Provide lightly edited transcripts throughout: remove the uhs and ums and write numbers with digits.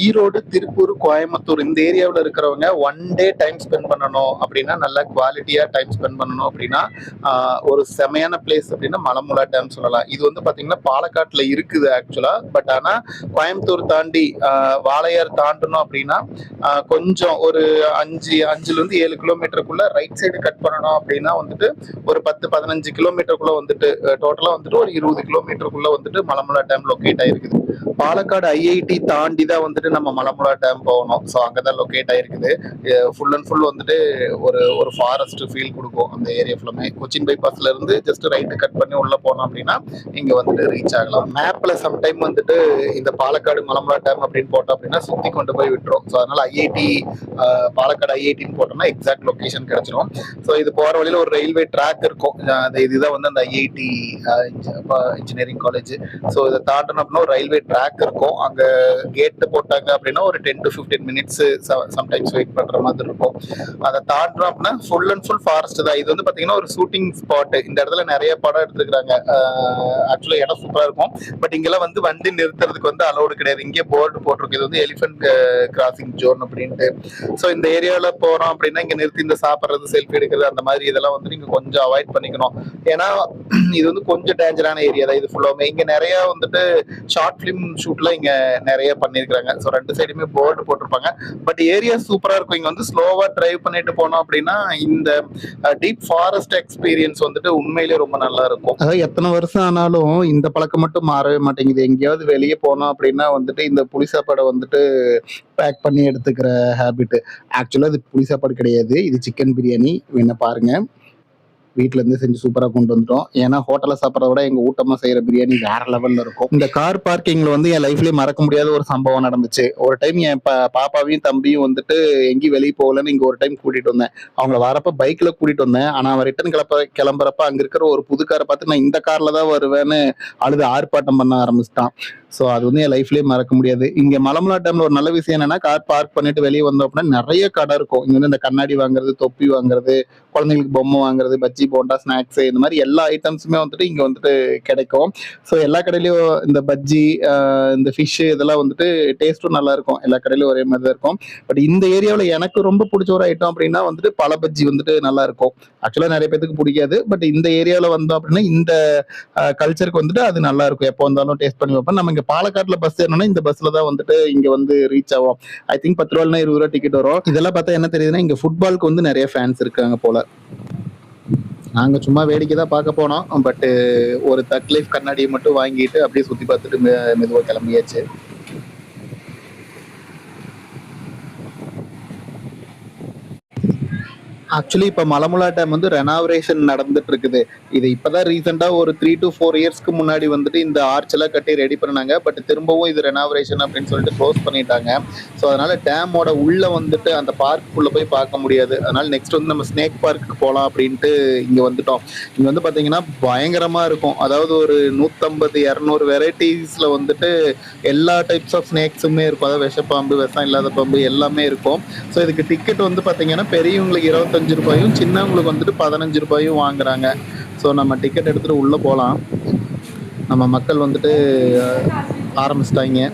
ஈரோடு, திருப்பூர், கோயம்புத்தூர் இந்த ஏரியாவில் இருக்கிறவங்க ஒன் டே டைம் ஸ்பெண்ட் பண்ணணும் அப்படின்னா, நல்ல குவாலிட்டியாக டைம் ஸ்பெண்ட் பண்ணணும் அப்படின்னா, ஒரு செமையான பிளேஸ் அப்படின்னா மலமுலா டேம் சொல்லலாம். இது வந்து பார்த்தீங்கன்னா பாலக்காட்டில் இருக்குது ஆக்சுவலாக. பட் ஆனால் கோயம்புத்தூர் தாண்டி வாளையார் தாண்டணும் அப்படின்னா கொஞ்சம் ஒரு 5லேருந்து 7 கிலோமீட்டருக்குள்ள ரைட் சைடு கட் பண்ணணும் அப்படின்னா வந்துட்டு ஒரு 10-15 கிலோமீட்டருக்குள்ள வந்துட்டு டோட்டலாக வந்துட்டு ஒரு 20 கிலோமீட்டருக்குள்ள வந்துட்டு மலமுலா டேம் லொக்கேட் ஆயிருக்குது. பாலக்காடு ஐஐடி தாண்டி தான் வந்துட்டு நம்ம மலமுலா டேம் போகணும். ஸோ அங்கதான் லொக்கேட் ஆயிருக்குது. ஃபுல் அண்ட் ஃபுல் வந்துட்டு ஒரு ஒரு ஃபாரஸ்ட் ஃபீல் கொடுக்கும் அந்த ஏரியா ஃபுல்லுமே. கொச்சின் பைபாஸ்ல இருந்து ஜஸ்ட் ரைட்டு கட் பண்ணி உள்ள போனோம் அப்படின்னா இங்க வந்துட்டு ரீச் ஆகலாம். மேப்ல சம்டைம் வந்துட்டு இந்த பாலக்காடு மலமுலா டேம் அப்படின்னு போட்டோம் அப்படின்னா சுத்தி கொண்டு போய் விட்டுரும். ஸோ அதனால ஐஐடி பாலக்காடு ஐஐடின்னு போட்டோம்னா எக்ஸாக்ட் லொகேஷன் கிடைச்சிரும். ஸோ இது போற வழியில ஒரு ரயில்வே ட்ராக் இருக்கும். இதுதான் வந்து அந்த ஐஐடி இன்ஜினியரிங் காலேஜ். ஸோ இதை தாண்டணும் அப்படின்னா ஒரு ரயில்வே ட்ராக் இருக்கும். அங்க கேட் போட்டாங்க அப்படின்னா ஒரு 10 to 15 மினிட்ஸ் சம்டைம்ஸ் வெயிட் பண்ற மாதிரி இருக்கும். அதை தாண்டணும் அப்படின்னா ஃபுல் அண்ட் ஃபுல் ஃபாரஸ்ட் தான். இது வந்து பாத்தீங்கன்னா ஒரு ஷூட்டிங் ஸ்பாட். இந்த இடத்துல நிறைய படம் எடுத்துக்கிறாங்க. ஆக்சுவலா இடம் சூப்பரா இருக்கும். பட் இங்கெல்லாம் வந்து வண்டி நிறுத்துறதுக்கு வந்து அலோடு கிடையாது. இங்கே போர்டு போட்டிருக்கு, இது வந்து எலிஃபென்ட் கிராசிங் ஜோன் அப்படின்ட்டு. ஸோ இந்த ஏரியாவில் போறோம் அப்படின்னா இங்க நிறுத்தி இந்த சாப்பிட்றது, செல்ஃபி எடுக்கிறது அந்த மாதிரி இதெல்லாம் வந்து நீங்க கொஞ்சம் அவாய்ட் பண்ணிக்கணும். ஏன்னா இது வந்து கொஞ்சம் டேஞ்சரான ஏரியா தான் இது ஃபுல்லாமே. இங்க நிறைய வந்துட்டு ஷார்ட் பிலிம் ஷூட்ல இங்க நிறைய பண்ணிருக்காங்க. ஸோ 2 சைடுமே போர்டு போட்டிருப்பாங்க. பட் ஏரியா சூப்பரா இருக்கும். இங்க வந்து ஸ்லோவா டிரைவ் பண்ணிட்டு போனோம் அப்படின்னா இந்த டீப் ஃபாரஸ்ட் எக்ஸ்பீரியன்ஸ் வந்துட்டு உண்மையிலேயே ரொம்ப நல்லா இருக்கும். அதாவது எத்தனை வருஷம் ஆனாலும் இந்த பழக்கம் மட்டும் மாறவே மாட்டேங்குது. எங்கேயாவது வெளியே போனோம் அப்படின்னா வந்துட்டு இந்த புளி சாப்பாடை வந்துட்டு பேக் பண்ணி எடுத்துக்கிற ஹேபிட். ஆக்சுவலா இது புளி சாப்பாடு கிடையாது, இது சிக்கன் பிரியாணி. என்ன பாருங்க, வீட்டுல இருந்து செஞ்சு சூப்பரா கொண்டு வந்துட்டோம். ஏன்னா ஹோட்டல்ல சாப்பிட்றத விட எங்க ஊட்டமா செய்யற பிரியாணி வேற லெவல்ல இருக்கும். இந்த கார் பார்க்கிங்ல வந்து என் லைஃப்லயே மறக்க முடியாத ஒரு சம்பவம் நடந்துச்சு. ஒரு டைம் என் பாப்பாவையும் தம்பியும் வந்துட்டு எங்கேயும் வெளியே போகலன்னு இங்க ஒரு டைம் கூட்டிட்டு வந்தேன். அவங்கள வரப்ப பைக்ல கூட்டிட்டு வந்தேன். ஆனா அவன் ரிட்டர்ன் கிளம்புறப்ப அங்க இருக்கிற ஒரு புது காரை பார்த்து நான் இந்த கார்ல தான் வருவேன்னு அழுது ஆர்ப்பாட்டம் பண்ண ஆரம்பிச்சிட்டான். ஸோ அது வந்து என் லைஃப்லயே மறக்க முடியாது. இங்க மலமுலா டேம்ல ஒரு நல்ல விஷயம் என்னன்னா, கார் பார்க் பண்ணிட்டு வெளியே வந்தோம் அப்படின்னா நிறைய கடை இருக்கும். இங்க வந்து இந்த கண்ணாடி வாங்குறது, தொப்பி வாங்குறது, குழந்தைங்களுக்கு பொம்மை வாங்குறது, பஜ்ஜி போண்டா, ஸ்நாக்ஸ், இந்த மாதிரி எல்லா ஐட்டம்ஸுமே வந்துட்டு இங்க வந்துட்டு கிடைக்கும். ஸோ எல்லா கடையிலயும் இந்த பஜ்ஜி, இந்த ஃபிஷ் இதெல்லாம் வந்துட்டு டேஸ்ட்டும் நல்லா இருக்கும். எல்லா கடையிலும் ஒரே மாதிரி தான் இருக்கும். பட் இந்த ஏரியாவில் எனக்கு ரொம்ப பிடிச்ச ஒரு ஐட்டம் அப்படின்னா வந்துட்டு பல பஜ்ஜி வந்துட்டு நல்லா இருக்கும். ஆக்சுவலா நிறைய பேருக்கு பிடிக்காது. பட் இந்த ஏரியாவில் வந்தோம் அப்படின்னா இந்த கல்ச்சருக்கு வந்துட்டு அது நல்லா இருக்கும். எப்போ வந்தாலும் டேஸ்ட் பண்ணி வைப்பேன். நம்ம இங்க பாலக்காட்டுல பஸ் ஏறணும்னா இந்த பஸ்ல தான் வந்துட்டு இங்க வந்து ரீச் ஆகும். ஐ திங்க் 10 ரூபாய்னா 20 ரூபா டிக்கெட் வரும். இதெல்லாம் பார்த்தா என்ன தெரியுதுன்னா இங்க ஃபுட்பாலுக்கு வந்து நிறைய ஃபேன்ஸ் இருக்காங்க போல. நாங்க சும்மா வேடிக்கை தான் பார்க்க போனோம். பட் ஒரு தக்லைஃப் கண்ணாடியை மட்டும் வாங்கிட்டு அப்படியே சுத்தி பார்த்துட்டு மெதுவாக கிளம்பியாச்சு. ஆக்சுவலி இப்போ மலமுலா டேம் வந்து ரெனாவரேஷன் நடந்துட்டு இருக்குது. இது இப்பதான் ரீசெண்டா ஒரு 3 to 4 இயர்ஸ்க்கு முன்னாடி வந்துட்டு இந்த ஆர்ச் எல்லாம் கட்டி ரெடி பண்ணாங்க. பட் திரும்பவும் இது ரெனாவரேஷன் அப்படின்னு சொல்லிட்டு க்ளோஸ் பண்ணிட்டாங்க. ஸோ அதனால டேமோட உள்ள வந்துட்டு அந்த பார்க்குள்ள போய் பார்க்க முடியாது. அதனால நெக்ஸ்ட் வந்து நம்ம ஸ்னேக் பார்க்கு போகலாம் அப்படின்ட்டு இங்க வந்துட்டோம். இங்க வந்து பாத்தீங்கன்னா பயங்கரமா இருக்கும். அதாவது ஒரு 150-200 வெரைட்டிஸ்ல வந்துட்டு எல்லா டைப்ஸ் ஆஃப் ஸ்னேக்ஸுமே இருக்கும். அதாவது விஷப்பாம்பு, விஷம் இல்லாத பாம்பு எல்லாமே இருக்கும். ஸோ இதுக்கு டிக்கெட் வந்து பாத்தீங்கன்னா பெரியவங்களுக்கு 25 ரூபாயும், சின்னவங்களுக்கு வந்துட்டு 15 ரூபாயும் வாங்குறாங்க. ஸோ நம்ம டிக்கெட் எடுத்துட்டு உள்ள போகலாம். நம்ம மக்கள் வந்துட்டு ஆரம்பிச்சிட்டாங்க.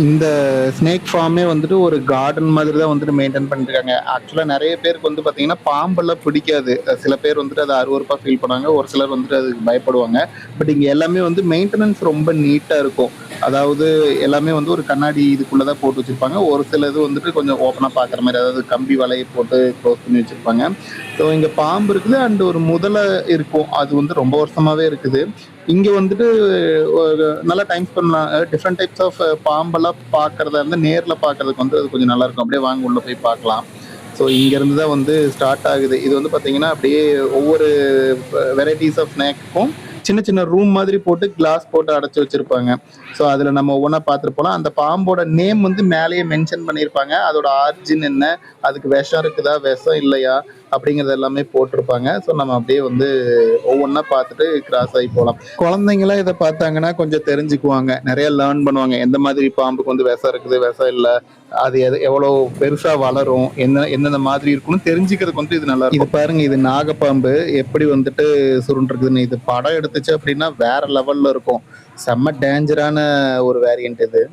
இந்த ஸ்னேக் ஃபார்மே வந்துட்டு ஒரு கார்டன் மாதிரி தான் வந்துட்டு மெயின்டைன் பண்ணிருக்காங்க. ஆக்சுவலாக நிறைய பேருக்கு வந்து பார்த்தீங்கன்னா பாம்பெல்லாம் பிடிக்காது. சில பேர் வந்துட்டு அதை அருவருப்பாக ஃபீல் பண்ணுவாங்க, ஒரு சிலர் வந்துட்டு அதுக்கு பயப்படுவாங்க. பட் இங்கே எல்லாமே வந்து மெயின்டெனன்ஸ் ரொம்ப நீட்டாக இருக்கும். அதாவது எல்லாமே வந்து ஒரு கண்ணாடி இதுக்குள்ளே தான் போட்டு வச்சுருப்பாங்க. ஒரு சில இது வந்துட்டு கொஞ்சம் ஓப்பனாக பார்க்குற மாதிரி, அதாவது கம்பி வலையை போட்டு க்ளோஸ் பண்ணி வச்சுருப்பாங்க. ஸோ இங்கே பாம்பு இருக்குது அண்ட் ஒரு முதலை இருக்கும். அது வந்து ரொம்ப வருஷமாகவே இருக்குது. இங்கே வந்துட்டு ஒரு நல்ல டைம் ஸ்பெண்ட் பண்ணலாம். டிஃப்ரெண்ட் டைப்ஸ் ஆஃப் பாம்பெல்லாம் பார்க்குறதா இருந்தால் நேரில் பார்க்குறதுக்கு வந்து அது கொஞ்சம் நல்லாயிருக்கும். அப்படியே வாங்க உள்ளே போய் பார்க்கலாம். ஸோ இங்கேருந்து தான் வந்து ஸ்டார்ட் ஆகுது. இது வந்து பார்த்தீங்கன்னா அப்படியே ஒவ்வொரு வெரைட்டிஸ் ஆஃப் ஸ்நாக்ஸுக்கும் சின்ன சின்ன ரூம் மாதிரி போட்டு கிளாஸ் போட்டு அடைச்சி வச்சுருப்பாங்க. ஸோ அதில் நம்ம ஒவ்வொன்றா பார்த்துட்டு போகலாம். அந்த பாம்போட நேம் வந்து மேலேயே மென்ஷன் பண்ணியிருப்பாங்க. அதோட ஆரிஜின் என்ன, அதுக்கு விஷம் இருக்குதா விஷம் இல்லையா அப்படிங்கிறது எல்லாமே போட்டிருப்பாங்க. ஸோ நம்ம அப்படியே வந்து ஒவ்வொன்றா பார்த்துட்டு கிராஸ் ஆகி போகலாம். குழந்தைங்களாம் இதை பார்த்தாங்கன்னா கொஞ்சம் தெரிஞ்சுக்குவாங்க, நிறைய லேர்ன் பண்ணுவாங்க. எந்த மாதிரி பாம்புக்கு வந்து விஷம் இருக்குது விஷம் இல்லை, அது எவ்வளோ பெருசா வளரும், எந்தெந்த மாதிரி இருக்கும்னு தெரிஞ்சுக்கிறதுக்கு வந்து இது நல்லா இருக்கும். இது பாருங்க, இது நாகப்பாம்பு எப்படி வந்துட்டு சுருண்டுருக்குதுன்னு. இது படம் எடுத்துச்சு அப்படின்னா வேற லெவல்ல இருக்கும். செம்ம டேஞ்சரான ஒரு வேரியன்ட் இது.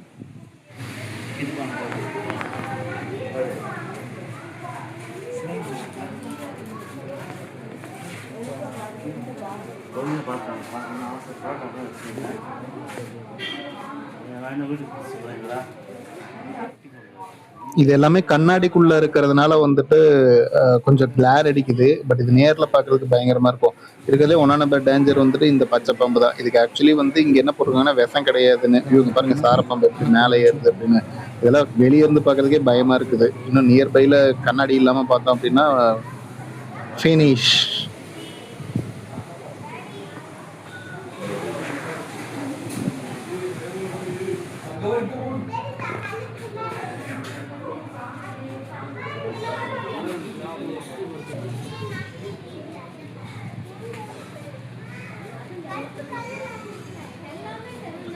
இது எல்லாமே கண்ணாடிக்குள்ள இருக்கிறதுனால வந்துட்டு கொஞ்சம் கிளார் அடிக்குது. பட் இது நேர்ல பார்க்கறதுக்கு பயங்கரமா இருக்கும். இருக்கிறதுலே ஒன்னா நம்பர் டேஞ்சர் வந்துட்டு இந்த பச்சை பாம்பு தான். இதுக்கு ஆக்சுவலி வந்து இங்க என்ன போட்டிருக்காங்கன்னா விஷம் கிடையாதுன்னு. இவங்க பாருங்க சாரப்பாம்பு எப்படி மேலே ஏறுது அப்படின்னு. இதெல்லாம் வெளியே இருந்து பார்க்கறதுக்கே பயமா இருக்குது. இன்னும் நியர்பைல கண்ணாடி இல்லாம பார்த்தோம் அப்படின்னா ஃபினிஷ்.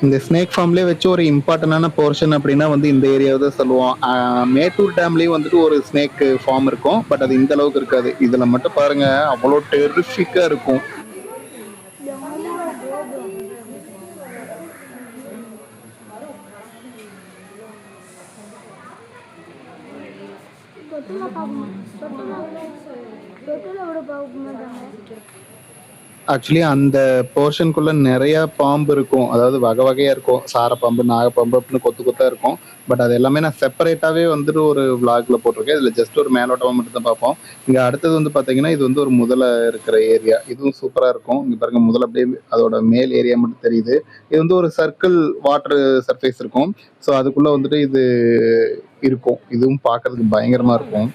இந்த ஸ்னேக் ஃபார்ம்லேயே வச்சு ஒரு இம்பார்ட்டண்டான போர்ஷன் அப்படின்னா வந்து இந்த ஏரியாவை தான் சொல்லுவோம். மேட்டூர் டேம்லேயும் வந்துட்டு ஒரு ஸ்னேக் ஃபார்ம் இருக்கும். பட் அது இந்த அளவுக்கு இருக்காது. இதில் மட்டும் பாருங்க அவ்வளோ டெரிஃபிக்காக இருக்கும். ஆக்சுவலி அந்த போர்ஷனுக்குள்ள நிறைய பாம்பு இருக்கும். அதாவது வகை வகையா இருக்கும். சாரப்பாம்பு, நாகப்பாம்பு அப்படின்னு கொத்து கொத்தா இருக்கும். பட் அது எல்லாமே நான் செப்பரேட்டாவே வந்துட்டு ஒரு விளாக்ல போட்டிருக்கேன். இதுல ஜஸ்ட் ஒரு மேலோட்டமா மட்டும் தான் பார்ப்போம். இங்க அடுத்தது வந்து பாத்தீங்கன்னா இது வந்து ஒரு முதலை இருக்கிற ஏரியா. இதுவும் சூப்பரா இருக்கும். இங்க பாருங்க முதல்ல அப்படியே அதோட மேல் ஏரியா மட்டும் தெரியுது. இது வந்து ஒரு சர்க்கிள் வாட்டர் சர்ஃபேஸ் இருக்கும். ஸோ அதுக்குள்ள வந்துட்டு இது இருக்கும். இதுவும் பார்க்கறதுக்கு பயங்கரமா இருக்கும்.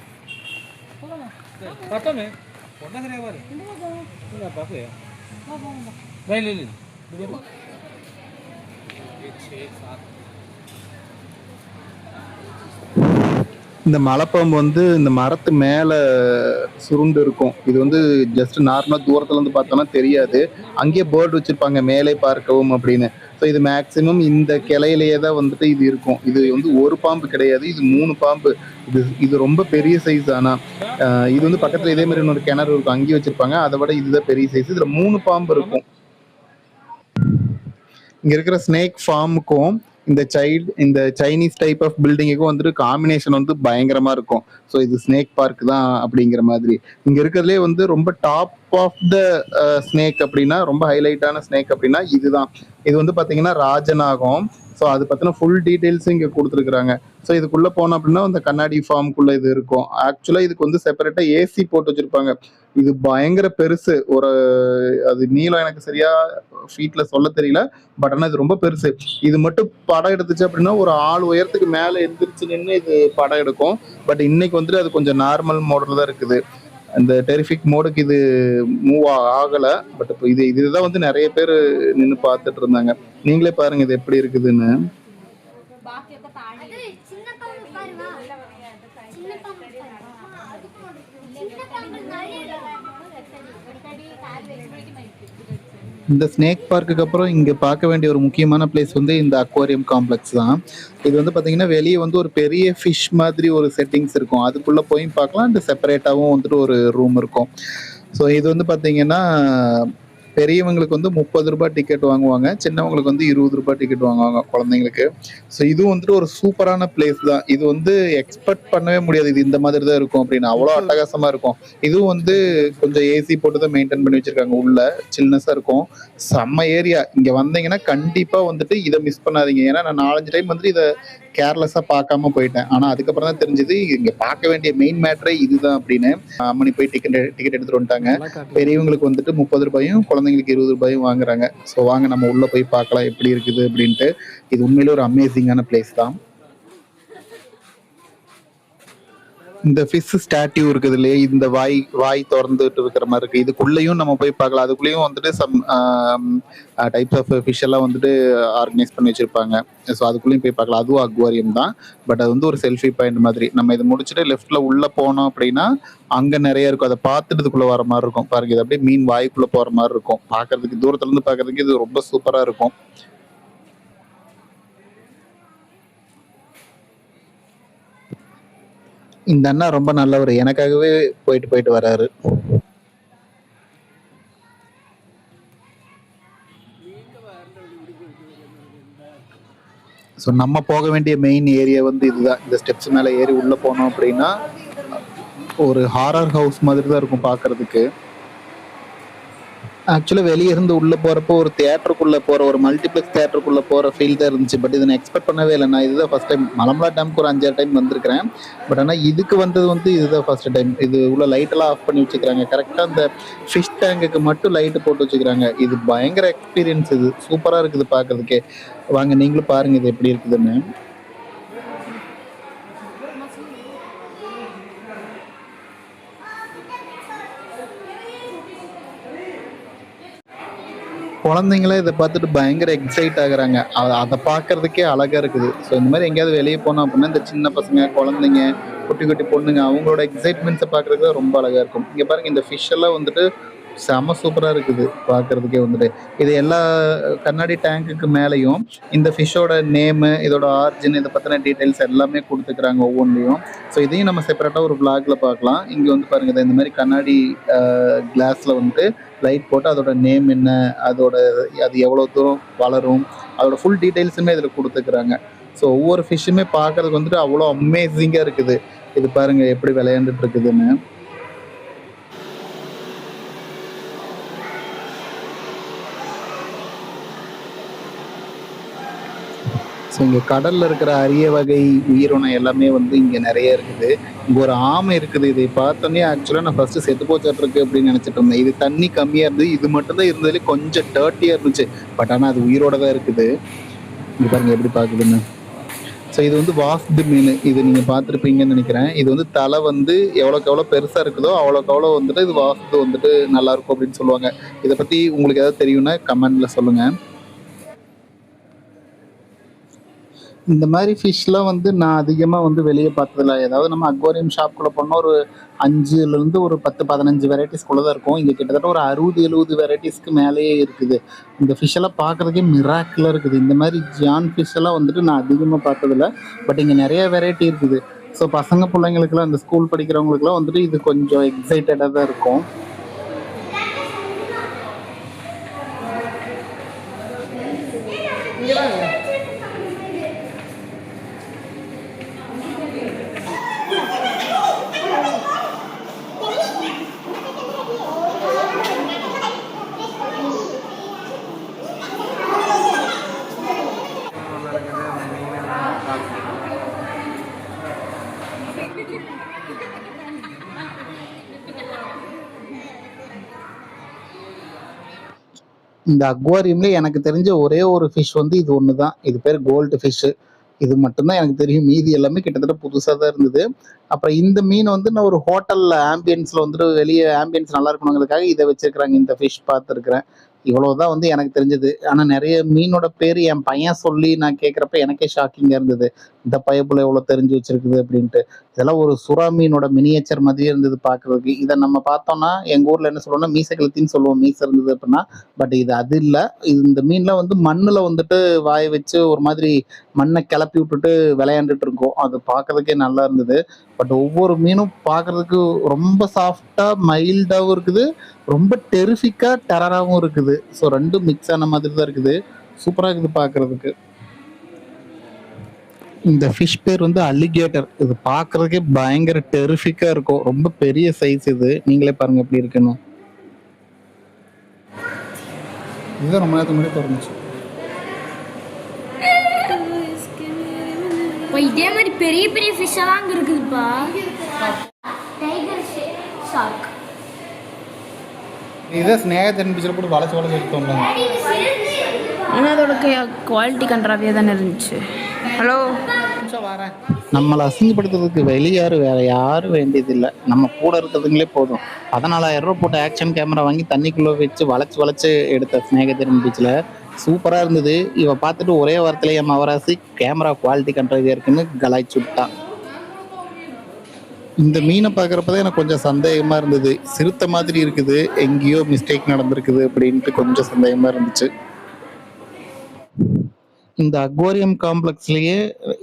இந்த மலைப்பாம்பு வந்து இந்த மரத்து மேல சுருண்டு இருக்கும். இது வந்து ஜஸ்ட் நார்மலா தூரத்துல இருந்து பார்த்தோம்னா தெரியாது. அங்கேயே போர்டு வச்சிருப்பாங்க மேலே பார்க்கவும் அப்படின்னு. ஸோ இது மேக்சிமம் இந்த கிளையிலேயே தான் வந்துட்டு இது இருக்கும். இது வந்து ஒரு பாம்பு கிடையாது, இது 3 பாம்பு. இது ரொம்ப பெரிய சைஸ். ஆனா இது வந்து பக்கத்துல இதே மாதிரி இன்னொரு கிணறு இருக்கும், அங்கேயும் வச்சிருப்பாங்க. அதை விட இதுதான் பெரிய சைஸ். இதுல 3 பாம்பு இருக்கும். இங்க இருக்கிற ஸ்னேக் ஃபார்முக்கும் இந்த சைனீஸ் டைப் ஆஃப் பில்டிங்குக்கும் வந்துட்டு காம்பினேஷன் வந்து பயங்கரமா இருக்கும். ஸோ இது ஸ்னேக் பார்க் தான் அப்படிங்கிற மாதிரி. இங்க இருக்கிறதுலே வந்து ரொம்ப டாப் ஆஃப் த ஸ்னேக் அப்படின்னா, ரொம்ப ஹைலைட்டான ஸ்னேக் அப்படின்னா இதுதான். இது வந்து பாத்தீங்கன்னா ராஜநாகம். ஸோ அது பத்தின ஃபுல் டீடைல்ஸ் இங்க கொடுத்துருக்காங்க. ஸோ இதுக்குள்ள போனோம் அப்படின்னா அந்த கண்ணாடி ஃபார்முக்குள்ள இது இருக்கும். ஆக்சுவலா இதுக்கு வந்து செப்பரேட்டா ஏசி போட்டு வச்சிருப்பாங்க. இது பயங்கர பெருசு. அது நீளம் எனக்கு சரியா ஃபீட்ல சொல்ல தெரியல. பட் ஆனால் இது ரொம்ப பெருசு. இது மட்டும் படம் எடுத்துச்சு அப்படின்னா ஒரு ஆள் உயரத்துக்கு மேல எந்திரிச்சு நின்று இது படம் எடுக்கும். பட் இன்னைக்கு வந்துட்டு அது கொஞ்சம் நார்மல் மோட்ல தான் இருக்குது. அந்த டெரிஃபிக் மோடுக்கு இது மூவ் ஆகல. பட் இப்போ இதுதான் வந்து நிறைய பேர் நின்று பார்த்துட்டு இருந்தாங்க. நீங்களே பாருங்க இது எப்படி இருக்குதுன்னு. இந்த ஸ்னேக் பார்க்குக்கு அப்புறம் இங்க பார்க்க வேண்டிய ஒரு முக்கியமான பிளேஸ் வந்து இந்த அக்வாரியம் காம்ப்ளெக்ஸ் தான். இது வந்து பாத்தீங்கன்னா வெளியே வந்து ஒரு பெரிய ஃபிஷ் மாதிரி ஒரு செட்டிங்ஸ் இருக்கும். அதுக்குள்ள போய் பார்க்கலாம். அண்ட் செப்பரேட்டாவும் வந்துட்டு ஒரு ரூம் இருக்கும். ஸோ இது வந்து பாத்தீங்கன்னா பெரியவங்களுக்கு வந்து 30 ரூபாய் டிக்கெட் வாங்குவாங்க, சின்னவங்களுக்கு வந்து 20 ரூபாய் டிக்கெட் வாங்குவாங்க குழந்தைங்களுக்கு. ஸோ இதுவும் வந்துட்டு ஒரு சூப்பரான பிளேஸ் தான். இது வந்து எக்ஸ்பெக்ட் பண்ணவே முடியாது இது இந்த மாதிரி தான் இருக்கும் அப்படின்னு. அவ்வளோ அட்டகாசமா இருக்கும். இதுவும் வந்து கொஞ்சம் ஏசி போட்டு தான் மெயின்டைன் பண்ணி வச்சிருக்காங்க. உள்ள சில்னஸா இருக்கும். செம்ம ஏரியா. இங்க வந்தீங்கன்னா கண்டிப்பா வந்துட்டு இதை மிஸ் பண்ணாதீங்க. ஏன்னா நான் 4-5 டைம் வந்துட்டு இதை கேர்லெஸ்ஸா பார்க்காம போயிட்டேன். ஆனா அதுக்கப்புறம் தான் தெரிஞ்சது இங்க பார்க்க வேண்டிய மெயின் மேட்டரே இதுதான் அப்படின்னு. அம்மனி போய் டிக்கெட் எடுத்துட்டு வந்துட்டாங்க. பெரியவங்களுக்கு வந்துட்டு 30 ரூபாயும் குழந்தைங்களுக்கு 20 ரூபாயும் வாங்குறாங்க. ஸோ வாங்க நம்ம உள்ள போய் பார்க்கலாம் எப்படி இருக்குது அப்படின்ட்டு. இது உண்மையிலே ஒரு அமேசிங்கான பிளேஸ் தான். இந்த ஃபிஷ் ஸ்டாட்யூ இருக்குது இல்லையா, இந்த வாய் வாய் திறந்துட்டு இருக்கிற மாதிரி இருக்கு. இதுக்குள்ளேயும் நம்ம போய் பார்க்கலாம். அதுக்குள்ளேயும் வந்துட்டு சம் டைப்ஸ் ஆஃப் ஃபிஷ் எல்லாம் வந்துட்டு ஆர்கனைஸ் பண்ணி வச்சிருப்பாங்க. ஸோ அதுக்குள்ளேயும் போய் பார்க்கலாம். அதுவும் அக்வாரியம் தான். பட் அது வந்து ஒரு செல்ஃபி பாயிண்ட் மாதிரி. நம்ம இதை முடிச்சுட்டு லெஃப்ட்ல உள்ள போனோம் அப்படின்னா அங்க நிறைய இருக்கும். அதை பார்த்துட்டு இதுக்குள்ள வர மாதிரி இருக்கும். பாருங்க, இது அப்படியே மீன் வாய்க்குள்ள போற மாதிரி இருக்கும். பார்க்கறதுக்கு தூரத்துல இருந்து பார்க்கறதுக்கு இது ரொம்ப சூப்பரா இருக்கும். இந்த அண்ணா ரொம்ப நல்லவர். எனக்காகவே போயிட்டு போயிட்டு வராரு. ஸோ நம்ம போக வேண்டிய மெயின் ஏரியா வந்து இதுதான். இந்த ஸ்டெப்ஸ் மேலே ஏறி உள்ள போனோம் அப்படின்னா ஒரு ஹாரர் ஹவுஸ் மாதிரி தான் இருக்கும் பார்க்கறதுக்கு. ஆக்சுவலாக வெளியே இருந்து உள்ள போறப்போ ஒரு தியேட்டருக்குள்ள போற, ஒரு மல்டிப்ளெக்ஸ் தியேட்டருக்குள்ள போற ஃபீல் தான் இருந்துச்சு. பட் இதை நான் எக்ஸ்பெக்ட் பண்ணவே இல்லை. நான் இதுதான் ஃபர்ஸ்ட் டைம். மலமலா டேம்க்கு ஒரு 5-6 டைம் வந்திருக்கிறேன். பட் ஆனால் இதுக்கு வந்தது வந்து இதுதான் ஃபர்ஸ்ட் டைம். இது உள்ள லைட் எல்லாம் ஆஃப் பண்ணி வச்சுக்கிறாங்க. கரெக்டாக அந்த ஃபிஷ் டேங்குக்கு மட்டும் லைட்டு போட்டு வச்சுக்கிறாங்க. இது பயங்கர எக்ஸ்பீரியன்ஸ். இது சூப்பராக இருக்குது பார்க்கறதுக்கே. வாங்க நீங்களும் பாருங்க இது எப்படி இருக்குதுன்னு. குழந்தைங்களே இதை பார்த்துட்டு பயங்கர எக்ஸைட் ஆகுறாங்க. அதை பார்க்கறதுக்கே அழகா இருக்குது. ஸோ இந்த மாதிரி எங்கேயாவது வெளியே போனோம் அப்படின்னா இந்த சின்ன பசங்க, குழந்தைங்க, குட்டி குட்டி பொண்ணுங்க அவங்களோட எக்ஸைட்மெண்ட்ஸை பார்க்கறதுக்கு ரொம்ப அழகா இருக்கும். இங்கே பாருங்க, இந்த ஃபிஷ் எல்லாம் வந்துட்டு செம சூப்பராக இருக்குது பார்க்கறதுக்கே வந்துட்டு. இது எல்லா கண்ணாடி டேங்குக்கு மேலேயும் இந்த ஃபிஷ்ஷோட நேமு, இதோட ஆரிஜின், இதை பற்றின டீட்டெயில்ஸ் எல்லாமே கொடுத்துக்கிறாங்க ஒவ்வொன்றையும். ஸோ இதையும் நம்ம செப்பரேட்டாக ஒரு vlogல பார்க்கலாம். இங்கே வந்து பாருங்க, இந்த மாதிரி கண்ணாடி கிளாஸில் வந்துட்டு லைட் போட்டு அதோட நேம் என்ன, அதோட அது எவ்வளோ தூரம் வளரும், அதோட ஃபுல் டீட்டெயில்ஸுமே இதில் கொடுத்துக்கிறாங்க. ஸோ ஒவ்வொரு ஃபிஷ்ஷுமே பார்க்கறதுக்கு வந்துட்டு அவ்வளோ அமேசிங்காக இருக்குது. இது பாருங்க எப்படி விளையாண்டுட்டு இருக்குதுன்னு. ஸோ இங்கே கடலில் இருக்கிற அரிய வகை உயிரினம் எல்லாமே வந்து இங்கே நிறைய இருக்குது. இங்கே ஒரு ஆமை இருக்குது. இதை பார்த்தோன்னே ஆக்சுவலாக நான் ஃபஸ்ட்டு செத்து போச்சாட்டிருக்கு அப்படின்னு நினச்சிட்டு இருந்தேன். இது தண்ணி கம்மியாக இருந்தது. இது மட்டும்தான் இருந்ததுலேயே கொஞ்சம் டர்ட்டியாக இருந்துச்சு. பட் ஆனால் அது உயிரோட தான் இருக்குது. இங்கே பாருங்கள் எப்படி பார்க்குதுன்னு. ஸோ இது வந்து வாஸ்து மீன். இது நீங்கள் பார்த்துருப்பீங்கன்னு நினைக்கிறேன். இது வந்து தலை வந்து எவ்வளோக்கு எவ்வளோ பெருசாக இருக்குதோ அவ்வளோக்கு எவ்வளோ வந்துட்டு இது வாஸ்து வந்துட்டு நல்லாயிருக்கும் அப்படின்னு சொல்லுவாங்க. இதை பற்றி உங்களுக்கு ஏதாவது தெரியும்னா கமெண்டில் சொல்லுங்கள். இந்த மாதிரி ஃபிஷ்லாம் வந்து நான் அதிகமாக வந்து வெளியே பார்த்ததில்ல. ஏதாவது நம்ம அக்வாரியம் ஷாப்குள்ளே போனால் ஒரு 5லேருந்து ஒரு 10-15 வெரைட்டிஸ்குள்ளே தான் இருக்கும். இங்கே கிட்டத்தட்ட ஒரு 60-70 வெரைட்டிஸ்க்கு மேலேயே இருக்குது. இந்த ஃபிஷ்ஷெல்லாம் பார்க்குறதுக்கே மிராக்கிளாக இருக்குது. இந்த மாதிரி ஜான் ஃபிஷ்ஷெல்லாம் வந்துட்டு நான் அதிகமாக பார்த்ததில்ல. பட் இங்கே நிறைய வெரைட்டி இருக்குது. ஸோ பசங்க பிள்ளைங்களுக்குலாம், இந்த ஸ்கூல் படிக்கிறவங்களுக்குலாம் வந்துட்டு இது கொஞ்சம் எக்ஸைட்டடாக தான் இருக்கும். இந்த அக்வாரியம்ல எனக்கு தெரிஞ்ச ஒரே ஒரு ஃபிஷ் வந்து இது ஒன்று தான். இது பேர் கோல்டு ஃபிஷ்ஷு. இது மட்டும்தான் எனக்கு தெரியும். மீதி எல்லாமே கிட்டத்தட்ட புதுசாக தான் இருந்தது. அப்புறம் இந்த மீன் வந்து நான் ஒரு ஹோட்டலில் ஆம்பியன்ஸில் வந்துட்டு வெளியே ஆம்பியன்ஸ் நல்லா இருக்கணுங்கிறதுக்காக இதை வச்சிருக்கிறாங்க. இந்த ஃபிஷ் பார்த்துருக்குறேன். இவ்வளவுதான் வந்து எனக்கு தெரிஞ்சது. ஆனா நிறைய மீனோட பேர் என் பையன் சொல்லி நான் கேட்குறப்ப எனக்கே ஷாக்கிங்கா இருந்தது. இந்த பையப்புல எவ்வளவு தெரிஞ்சு வச்சிருக்குது அப்படின்ட்டு. இதெல்லாம் ஒரு சுறா மீனோட மினியேச்சர் மாதிரியே இருந்தது பார்க்கறதுக்கு. இதை நம்ம பார்த்தோம்னா எங்க ஊர்ல என்ன சொல்லுவோம்னா மீசை கழுத்தின்னு சொல்லுவோம், மீசை இருந்தது அப்படின்னா. பட் இது அது இல்லை. இந்த மீன்லாம் வந்து மண்ணுல வந்துட்டு வாய வச்சு ஒரு மாதிரி மண்ணை கிளப்பி விட்டுட்டு விளையாண்டுட்டு இருக்கோம். அது பார்க்கறதுக்கே நல்லா இருந்தது. பட் ஒவ்வொரு மீனும் பார்க்கறதுக்கு ரொம்ப சாஃப்டா மைல்டாவும் இருக்குது, ரொம்ப டெரிஃபிக்கா டெரராகவும் இருக்குது. ஸோ ரெண்டும் மிக்ஸ் ஆன மாதிரி தான் இருக்குது. சூப்பரா இருக்குது பார்க்கறதுக்கு. இந்த ஃபிஷ் பேர் வந்து அலிகேட்டர். இது பார்க்கறதுக்கே பயங்கர டெரிஃபிக்கா இருக்கும். ரொம்ப பெரிய சைஸ் இது. நீங்களே பாருங்க எப்படி இருக்குன்னு. இதுதான் ரொம்ப நேரத்துக்கு முன்னாடி திறந்துச்சு. இதே மாதிரி பெரிய பெரிய ஃபிஷ் எல்லாம் அங்க இருக்குதுப்பா. Tiger shark. இதே ஸ்னேகத்தின் பிச்சர் போட்டு வளைச்சு வளைச்சு எடுத்தோம்ல. ஆனால் அதோட குவாலிட்டி கண்ட்ராவியாக தானே இருந்துச்சு. ஹலோ நிமிஷம் வரேன். நம்மளை அசிங்கப்படுத்துறதுக்கு வெளியாரு வேற யாரும் வேண்டியதில்லை, நம்ம கூட இருக்கிறதுங்களே போதும். 14,000 போட்ட ஆக்ஷன் கேமரா வாங்கி தண்ணிக்குள்ள வச்சு வளைச்சு வளைச்சு எடுத்த ஸ்நேகதீரன் பீச்சில் சூப்பரா இருந்தது. இவ பார்த்துட்டு ஒரே வாரத்துல என் மவராசி கேமரா குவாலிட்டி கண்ட்றது இருக்குன்னு கலாய்ச்சி விட்டான். இந்த மீனை பார்க்குறப்பதான் எனக்கு கொஞ்சம் சந்தேகமா இருந்தது. சிறுத்தை மாதிரி இருக்குது, எங்கேயோ மிஸ்டேக் நடந்திருக்குது அப்படின்ட்டு கொஞ்சம் சந்தேகமா இருந்துச்சு. இந்த அக்வாரியம் காம்ப்ளெக்ஸ்லயே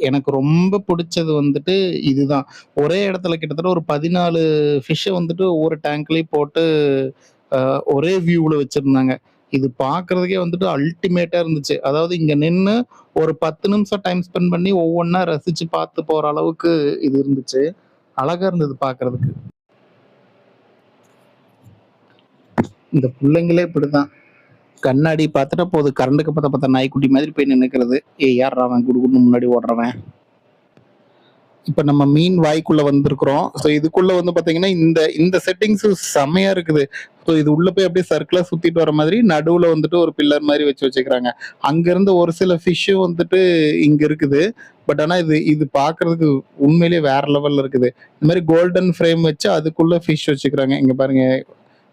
எனக்கு ரொம்ப பிடிச்சது வந்துட்டு இதுதான். ஒரே இடத்துல கிட்டத்தட்ட ஒரு 14 ஃபிஷ்ஷை வந்துட்டு ஒவ்வொரு டேங்க்லயும் போட்டு ஒரே வியூவில் வச்சிருந்தாங்க. இது பார்க்கறதுக்கே வந்துட்டு அல்டிமேட்டா இருந்துச்சு. அதாவது இங்க நின்று ஒரு 10 நிமிஷம் டைம் ஸ்பெண்ட் பண்ணி ஒவ்வொன்றா ரசிச்சு பார்த்து போற அளவுக்கு இது இருந்துச்சு. அழகா இருந்தது பார்க்கறதுக்கு. இந்த பிள்ளைங்களே இப்படிதான், கண்ணாடி பார்த்துட்டா போது கரண்டுக்கு பத்த பத்த நாய்க்குட்டி மாதிரி போய் நின்னுக்கிறது. யார் அவன் குடுக்குன்னு முன்னாடி ஓடுறவன். இப்ப நம்ம மீன் வாய்க்குள்ள வந்திருக்கிறோம். ஸோ இதுக்குள்ள வந்து பாத்தீங்கன்னா இந்த இந்த செட்டிங்ஸ் செமையா இருக்குது. ஸோ இது உள்ள போய் அப்படியே சர்க்கிளா சுத்திட்டு வர மாதிரி நடுவுல வந்துட்டு ஒரு பில்லர் மாதிரி வச்சுக்கிறாங்க. அங்க இருந்து ஒரு சில ஃபிஷ்ஷும் வந்துட்டு இங்க இருக்குது. பட் ஆனா இது இது பாக்குறதுக்கு உண்மையிலேயே வேற லெவல்ல இருக்குது. இந்த மாதிரி கோல்டன் ஃப்ரேம் வச்சு அதுக்குள்ள ஃபிஷ் வச்சுக்கிறாங்க. இங்க பாருங்க,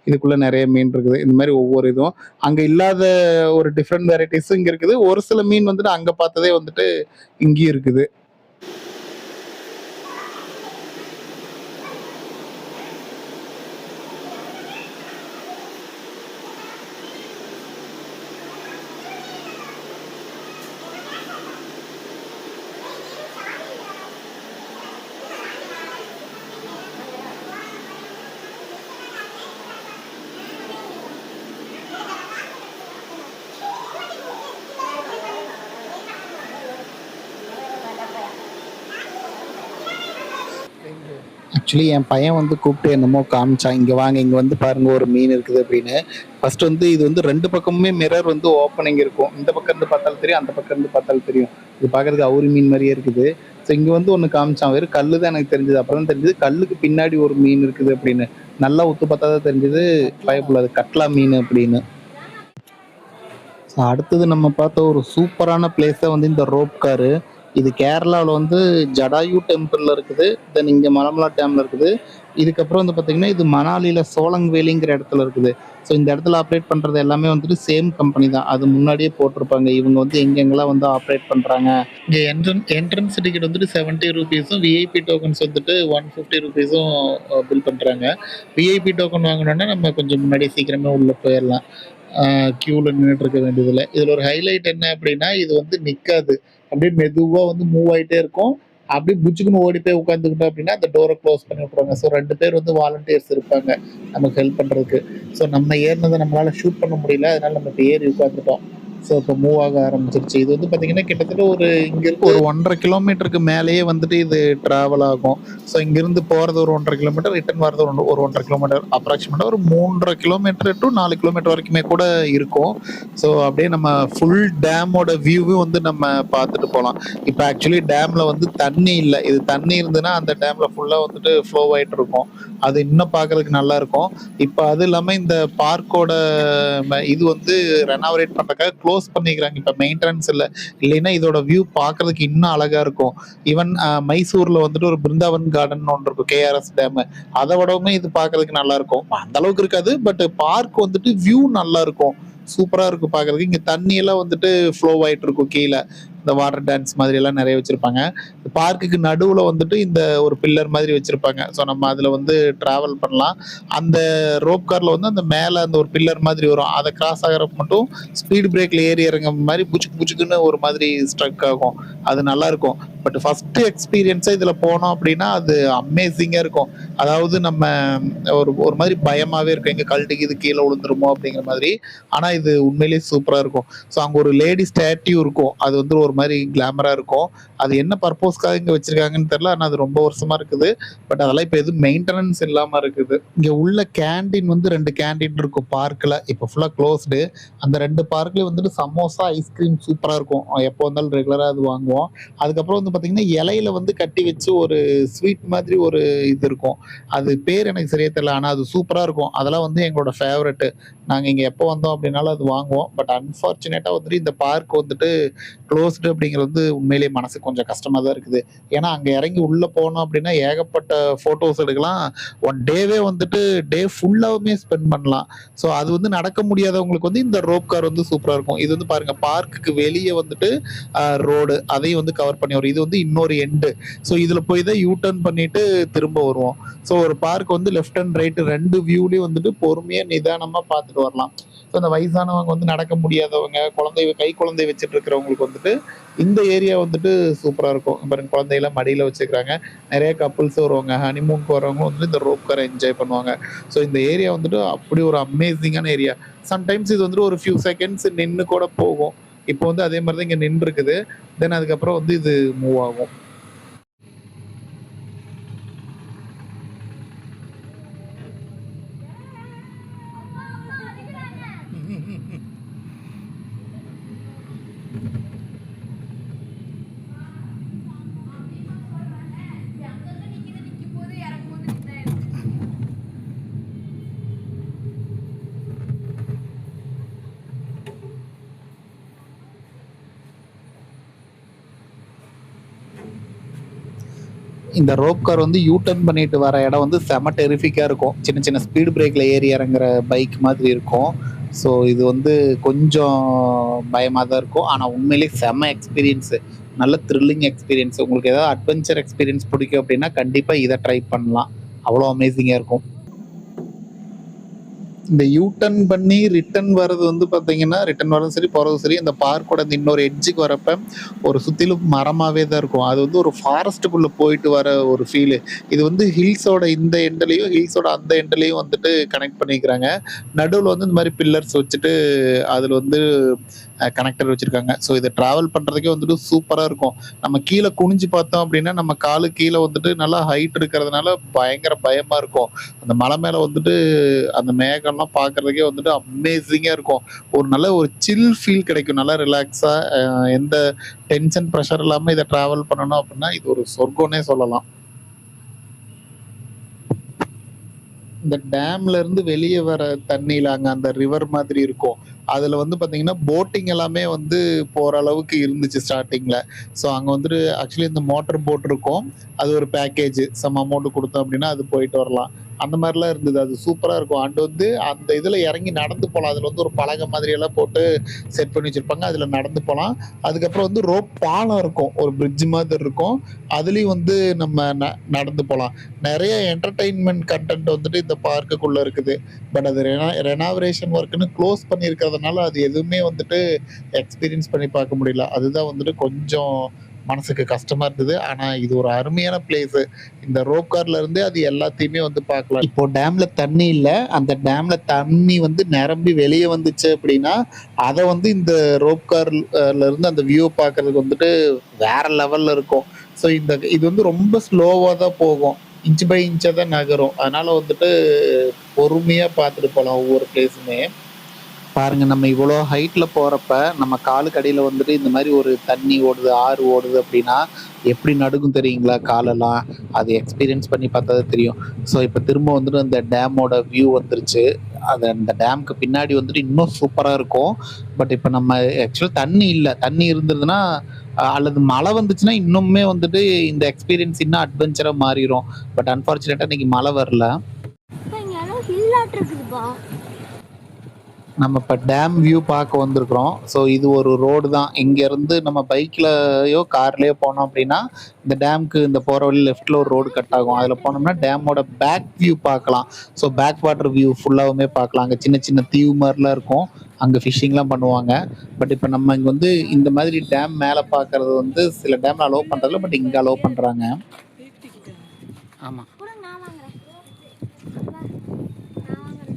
இதுக்குள்ள நிறைய மீன் இருக்குது. இந்த மாதிரி ஒவ்வொரு இதுவும் அங்க இல்லாத ஒரு டிஃப்ரெண்ட் வெரைட்டிஸும் இங்க இருக்குது. ஒரு சில மீன் வந்துட்டு அங்க பார்த்ததே வந்துட்டு இங்கேயும் இருக்குது. ஆக்சுவலி என் பையன் வந்து கூப்பிட்டு என்னமோ காமிச்சான், இங்கே வாங்க இங்கே வந்து பாருங்க ஒரு மீன் இருக்குது அப்படின்னு. ஃபர்ஸ்ட் வந்து இது வந்து ரெண்டு பக்கமுமே மிரர் வந்து ஓப்பனிங் இருக்கும். இந்த பக்கம் இருந்து பார்த்தாலும் தெரியும், அந்த பக்கம் இருந்து பார்த்தாலும் தெரியும். இது பார்க்கறதுக்கு அவுரி மீன் மாதிரியே இருக்குது. ஸோ இங்கே வந்து ஒன்று காமிச்சான், வெறும் கல்லு தான் எனக்கு தெரிஞ்சது. அப்புறம் தான் தெரிஞ்சது கல்லுக்கு பின்னாடி ஒரு மீன் இருக்குது அப்படின்னு. நல்லா உத்து பார்த்தா தான் தெரிஞ்சது பயப்புல அது கட்லா மீன் அப்படின்னு. ஸோ அடுத்தது நம்ம பார்த்த ஒரு சூப்பரான பிளேஸை வந்து இந்த ரோப் காரு. இது கேரளாவில் வந்து ஜடாயு டெம்பிளில் இருக்குது. தென் இங்கே மலமலா டேமில் இருக்குது. இதுக்கப்புறம் வந்து பார்த்தீங்கன்னா இது மணாலியில் சோலங்வேலிங்கிற இடத்துல இருக்குது. ஸோ இந்த இடத்துல ஆப்ரேட் பண்ணுறது எல்லாமே வந்துட்டு சேம் கம்பெனி தான். அது முன்னாடியே போட்டிருப்பாங்க இவங்க வந்து எங்கெங்கெல்லாம் வந்து ஆப்ரேட் பண்ணுறாங்க. இங்கே என்ட்ரன்ஸ் டிக்கெட் வந்துட்டு 70 ரூபீஸும், விஐபி டோக்கன்ஸ் வந்துட்டு 150 ரூபீஸும் பில் பண்ணுறாங்க. விஐபி டோக்கன் வாங்கினோன்னா நம்ம கொஞ்சம் முன்னாடி சீக்கிரமே உள்ளே போயிடலாம். க்யூவில் நின்றுட்டு இருக்க வேண்டியதில்லை. இதில் ஒரு ஹைலைட் என்ன அப்படின்னா இது வந்து நிற்காது, அப்படியே மெதுவாக வந்து மூவ் ஆகிட்டே இருக்கும். அப்படியே புச்சுக்குன்னு ஓடி போய் உட்காந்துக்கிட்டோம் அப்படின்னா அந்த டோரை க்ளோஸ் பண்ணி விட்ருவாங்க. ஸோ 2 பேர் வந்து வாலண்டியர்ஸ் இருப்பாங்க நமக்கு ஹெல்ப் பண்ணுறதுக்கு. ஸோ நம்ம ஏறினதை நம்மளால் ஷூட் பண்ண முடியல, அதனால நம்ம இப்போ ஏறி உட்காந்துட்டோம். ஸோ இப்போ மூவ் ஆக ஆரம்பிச்சிருச்சு. இது வந்து பார்த்தீங்கன்னா கிட்டத்தட்ட ஒரு இங்கே இருக்க ஒரு 1.5 கிலோமீட்டருக்கு மேலேயே வந்துட்டு இது ட்ராவல் ஆகும். ஸோ இங்கேருந்து போகிறது ஒரு 1.5 கிலோமீட்டர், ரிட்டர்ன் வர்றது ஒரு 1.5 கிலோமீட்டர், அப்ராக்சிமேட்டாக ஒரு 3.5 கிலோமீட்டர் டு 4 கிலோமீட்டர் வரைக்குமே கூட இருக்கும். ஸோ அப்படியே நம்ம ஃபுல் டேமோட வியூவும் வந்து நம்ம பார்த்துட்டு போகலாம். இப்போ ஆக்சுவலி டேமில் வந்து தண்ணி இல்லை. இது தண்ணி இருந்ததுன்னா அந்த டேமில் ஃபுல்லாக வந்துட்டு ஃப்ளோ ஆகிட்டு இருக்கும். அது இன்னும் பார்க்கறதுக்கு நல்லா இருக்கும். இப்போ அது இல்லாமல் இந்த பார்க்கோட இது வந்து ரெனோவேட் பண்ணுறதுக்காக க்ளோஸ் பண்ணிக்கிறாங்க. இப்போ மெயின்டெனன்ஸ் இல்லை, இல்லைன்னா இதோட வியூ பார்க்கறதுக்கு இன்னும் அழகா இருக்கும். ஈவன் மைசூர்ல வந்துட்டு ஒரு பிருந்தாவன் கார்டன் ஒன்று இருக்கும், கேஆர்எஸ் டேம். அதை விடவுமே இது பார்க்கறதுக்கு நல்லா இருக்கும். அந்த அளவுக்கு இருக்காது, பட் பார்க் வந்துட்டு வியூ நல்லா இருக்கும், சூப்பரா இருக்கும் பார்க்கறதுக்கு. இங்க தண்ணி எல்லாம் வந்துட்டு ஃப்ளோ ஆயிட்டு இருக்கும் கீழே. இந்த வாட்டர் டான்ஸ் மாதிரி எல்லாம் நிறைய வச்சிருப்பாங்க. பார்க்குக்கு நடுவுல வந்துட்டு இந்த ஒரு பில்லர் மாதிரி வச்சிருப்பாங்க. ஸோ நம்ம அதுல வந்து டிராவல் பண்ணலாம். அந்த ரோப் கார்ல வந்து அந்த மேல அந்த ஒரு பில்லர் மாதிரி வரும், அதை கிராஸ் ஆகிறப்ப மட்டும் ஸ்பீட் பிரேக்ல ஏறி இறங்க மாதிரி புச்சுக்கு புச்சுக்குன்னு ஒரு மாதிரி ஸ்ட்ரக் ஆகும். அது நல்லா இருக்கும். பட் ஃபர்ஸ்ட் எக்ஸ்பீரியன்ஸா இதுல போனோம் அப்படின்னா அது அமேசிங்கா இருக்கும். அதாவது நம்ம ஒரு ஒரு மாதிரி பயமாவே இருக்கும், எங்க கழட்டிக்கு இது கீழே விழுந்துருமோ அப்படிங்கிற மாதிரி. ஆனா இது உண்மையிலேயே சூப்பரா இருக்கும். ஸோ அங்க ஒரு லேடி ஸ்டாட்யூ இருக்கும், அது வந்து ஒரு மாதிரி கிளாமரா இருக்கும். அது என்ன பர்பஸ்க்காக இங்க வச்சிருக்காங்கன்னு தெரியல, ஆனா அது ரொம்ப வருஷமா இருக்குது. பட் அதெல்லாம் இப்ப எதுவும் மெயின்டெனன்ஸ் இல்லாம இருக்குது. இங்க உள்ள கேண்டீன் வந்து 2 கேண்டீன் இருக்கும் பார்க்ல. இப்போ ஃபுல்லா க்ளோஸ்டு. அந்த 2 பார்க்லயும் வந்துட்டு சமோசா, ஐஸ்கிரீம் சூப்பரா இருக்கும். எப்போ வந்தாலும் ரெகுலரா அது வாங்குவோம். அதுக்கப்புறம் வந்து பாத்தீங்கன்னா இலையில வந்து கட்டி வச்சு ஒரு ஸ்வீட் மாதிரி ஒரு இது இருக்கும். அது பேர் எனக்கு சரியா தெரியல, ஆனா அது சூப்பரா இருக்கும். அதெல்லாம் வந்து எங்களோட ஃபேவரட். நாங்க இங்க எப்போ வந்தோம் அப்படின்னாலும் அது வாங்குவோம். பட் அன்பார்ச்சுனேட்டா வந்துட்டு இந்த பார்க் வந்துட்டு க்ளோஸ்டு. க்ளோஸ்டு அப்படிங்கிறது வந்து உண்மையிலேயே மனசுக்கு கொஞ்சம் கஷ்டமா தான் இருக்குது. ஏன்னா அங்க இறங்கி உள்ள போனோம் அப்படின்னா ஏகப்பட்ட ஃபோட்டோஸ் எடுக்கலாம். ஒன் டேவே வந்துட்டு டே ஃபுல்லாவுமே ஸ்பெண்ட் பண்ணலாம். ஸோ அது வந்து நடக்க முடியாதவங்களுக்கு வந்து இந்த ரோப் கார் வந்து சூப்பரா இருக்கும். இது வந்து பாருங்க பார்க்குக்கு வெளிய வந்துட்டு ரோடு அதையும் வந்து கவர் பண்ணி வரும். இது வந்து இன்னொரு எண்டு. ஸோ இதுல போய் தான் யூ டர்ன் பண்ணிட்டு திரும்ப வருவோம். ஸோ ஒரு பார்க் வந்து லெஃப்ட் அண்ட் ரைட் 2 வியூலயும் வந்துட்டு பொறுமையா நிதானமா பார்த்துட்டு வரலாம். ஸோ அந்த வயசானவங்க வந்து நடக்க முடியாதவங்க, கை குழந்தை வச்சுட்டு இருக்கிறவங்களுக்கு வந்துட்டு இந்த ஏரியா வந்துட்டு சூப்பரா இருக்கும். பாருங்க குழந்தையெல்லாம் மடியில வச்சுக்கிறாங்க. நிறைய கப்புள்ஸ் வருவாங்க. ஹனிமூனுக்கு வரவங்க வந்து இந்த ரோப் காரை என்ஜாய் பண்ணுவாங்க. ஸோ இந்த ஏரியா வந்துட்டு அப்படி ஒரு அமேசிங்கான ஏரியா. சம்டைம்ஸ் இது வந்துட்டு ஒரு ஃபியூ செகண்ட்ஸ் நின்னு கூட போகும். இப்போ வந்து அதே மாதிரி தான் இங்க நின்றுருக்குது. தென் அதுக்கப்புறம் வந்து இது மூவ் ஆகும். இந்த ரோப் கார் வந்து யூ டர்ன் பண்ணிட்டு வர இடம் வந்து செம டெரிஃபிக்கா இருக்கும். சின்ன சின்ன ஸ்பீடு பிரேக்ல ஏறி இறங்குற பைக் மாதிரி இருக்கும். ஸோ இது வந்து கொஞ்சம் பயமா தான் இருக்கும். ஆனா உண்மையிலேயே செம எக்ஸ்பீரியன்ஸ். நல்ல த்ரில்லிங் எக்ஸ்பீரியன்ஸ். உங்களுக்கு ஏதாவது அட்வென்ச்சர் எக்ஸ்பீரியன்ஸ் பிடிக்கும் அப்படின்னா கண்டிப்பா இதை ட்ரை பண்ணலாம். அவ்வளோ அமேசிங்கா இருக்கும். இந்த யூ டர்ன் பண்ணி ரிட்டர்ன் வர்றது வந்து பார்த்தீங்கன்னா, ரிட்டர்ன் வரதும் சரி, போறதும் சரி, இந்த பார்க்கோட இந்த இன்னொரு எட்ஜுக்கு வரப்ப ஒரு சுத்திலும் மரமாவே தான் இருக்கும். அது வந்து ஒரு ஃபாரஸ்ட்டுக்குள்ள போயிட்டு வர ஒரு ஃபீலு. இது வந்து ஹில்ஸோட இந்த எண்டுலயும், ஹில்ஸோட அந்த எண்டுலயும் வந்துட்டு கனெக்ட் பண்ணிக்கிறாங்க. நடுவுல வந்து இந்த மாரி பில்லர்ஸ் வச்சுட்டு அதுல வந்து கனெக்டர் வச்சிருக்காங்க. ஸோ இத டிராவல் பண்றதுக்கே வந்துட்டு சூப்பரா இருக்கும். நம்ம கீழ குனிஞ்சு பார்த்தோம் அப்படின்னா, நம்ம காலு கீழ வந்துட்டு நல்லா ஹைட் இருக்கிறதுனால பயங்கர பயமா இருக்கும். அந்த மலை மேல வந்துட்டு அந்த மேகம்லாம் பார்க்கறதுக்கே வந்துட்டு அமேசிங்கா இருக்கும். ஒரு நல்ல ஒரு சில் ஃபீல் கிடைக்கும். நல்லா ரிலாக்ஸா எந்த டென்ஷன், பிரஷர் இல்லாம இத டிராவல் பண்ணணும் அப்படின்னா, இது ஒரு சொர்க்கம்னே சொல்லலாம். இந்த டேம்ல இருந்து வெளிய வர தண்ணீல அங்க அந்த ரிவர் மாதிரி இருக்கும். அதுல வந்து பாத்தீங்கன்னா, போட்டிங் எல்லாமே வந்து போற அளவுக்கு இருந்துச்சு ஸ்டார்ட்டிங்ல. ஸோ அங்க வந்துட்டு ஆக்சுவலி இந்த மோட்டார் போட் இருக்கும். அது ஒரு பேக்கேஜ். சம் அமௌண்ட் குடுத்தோம் அப்படின்னா, அது போயிட்டு வரலாம். அந்த மாரிலாம் இருந்தது. அது சூப்பரா இருக்கும். அண்ட் வந்து அந்த இதுல இறங்கி நடந்து போலாம். அதுல வந்து ஒரு பலகை மாதிரி எல்லாம் போட்டு செட் பண்ணி வச்சிருப்பாங்க. அதுல நடந்து போலாம். அதுக்கப்புறம் வந்து ரோப் பாலம் இருக்கும். ஒரு பிரிட்ஜ் மாதிரி இருக்கும். அதுலயும் வந்து நம்ம நடந்து போலாம். நெறைய என்டர்டெயின்மென்ட் கன்டென்ட் வந்துட்டு இந்த பார்க்குக்குள்ள இருக்குது. பட் அது ரெனோவேஷன் ஒர்க்ன்னு க்ளோஸ் பண்ணியிருக்கிறதுனால, அது எதுவுமே வந்துட்டு எக்ஸ்பீரியன்ஸ் பண்ணி பார்க்க முடியல. அதுதான் வந்துட்டு கொஞ்சம் மனசுக்கு கஷ்டமா இருந்தது. ஆனா இது ஒரு அருமையான பிளேஸு. இந்த ரோப் கார்ல இருந்தே அது எல்லாத்தையுமே வந்து பார்க்கலாம். இப்போ டேம்ல தண்ணி இல்ல. அந்த டேம்ல தண்ணி வந்து நிரம்பி வெளிய வந்துச்சு அப்படின்னா, அத வந்து இந்த ரோப் கார்ல இருந்து அந்த வியூவ பார்க்கறதுக்கு வந்துட்டு வேற லெவல்ல இருக்கும். ஸோ இது வந்து ரொம்ப ஸ்லோவா தான் போகும். இன்ச் பை இன்ச்சா தான் நகரும். அதனால வந்துட்டு பொறுமையா பார்த்துட்டு போலாம் ஒவ்வொரு பிளேஸுமே. பாருங்க நம்ம இவ்வளோ ஹைட்ல போறப்ப, நம்ம காலுக்கு அடியில வந்துட்டு இந்த மாரி ஒரு தண்ணி ஓடுது, ஆறு ஓடுது அப்படின்னா, எப்படி நடுங்கும் தெரியுங்களா காலெல்லாம்? அது எக்ஸ்பீரியன்ஸ் பண்ணி பார்த்தா தான் தெரியும். ஸோ இப்ப திரும்ப வந்துட்டு அந்த டேமோட வியூ வந்துருச்சு. அது அந்த டேம்க்கு பின்னாடி வந்துட்டு இன்னும் சூப்பரா இருக்கும். பட் இப்ப நம்ம ஆக்சுவலா தண்ணி இல்ல. தண்ணி இருந்ததுன்னா அல்லது மழை வந்துச்சுன்னா இன்னுமே வந்துட்டு இந்த எக்ஸ்பீரியன்ஸ் இன்னும் அட்வென்ச்சரா மாறிரும். பட் அன்பார்ச்சுனேட்டா இன்னைக்கு மழை வரல. அப்பா, இங்க ஏதோ ஹில்லாட்டம் இருக்குதுப்பா. நம்ம இப்போ டேம் வியூ பார்க்க வந்திருக்கிறோம். ஸோ இது ஒரு ரோடு தான். இங்கேருந்து நம்ம பைக்லயோ கார்லயோ போனோம் அப்படின்னா, இந்த டேம்க்கு இந்த போகிற வழி லெஃப்டில் ஒரு ரோடு கட் ஆகும். அதில் போனோம்னா டேமோட பேக் வியூ பார்க்கலாம். ஸோ பேக் வாட்டர் வியூ ஃபுல்லாகவுமே பார்க்கலாம். அங்கே சின்ன சின்ன தீவு மாதிரிலாம் இருக்கும். அங்கே ஃபிஷ்ஷிங்லாம் பண்ணுவாங்க. பட் இப்போ நம்ம இங்கே வந்து இந்த மாதிரி டேம் மேலே பார்க்கறது வந்து சில டேம்ல அலோவ் பண்ணுறதில்ல. பட் இங்கே அலோவ் பண்ணுறாங்க. ஆமாம். கூட நான் வாங்குறேன். அப்பா, நான் வாங்குறேன்.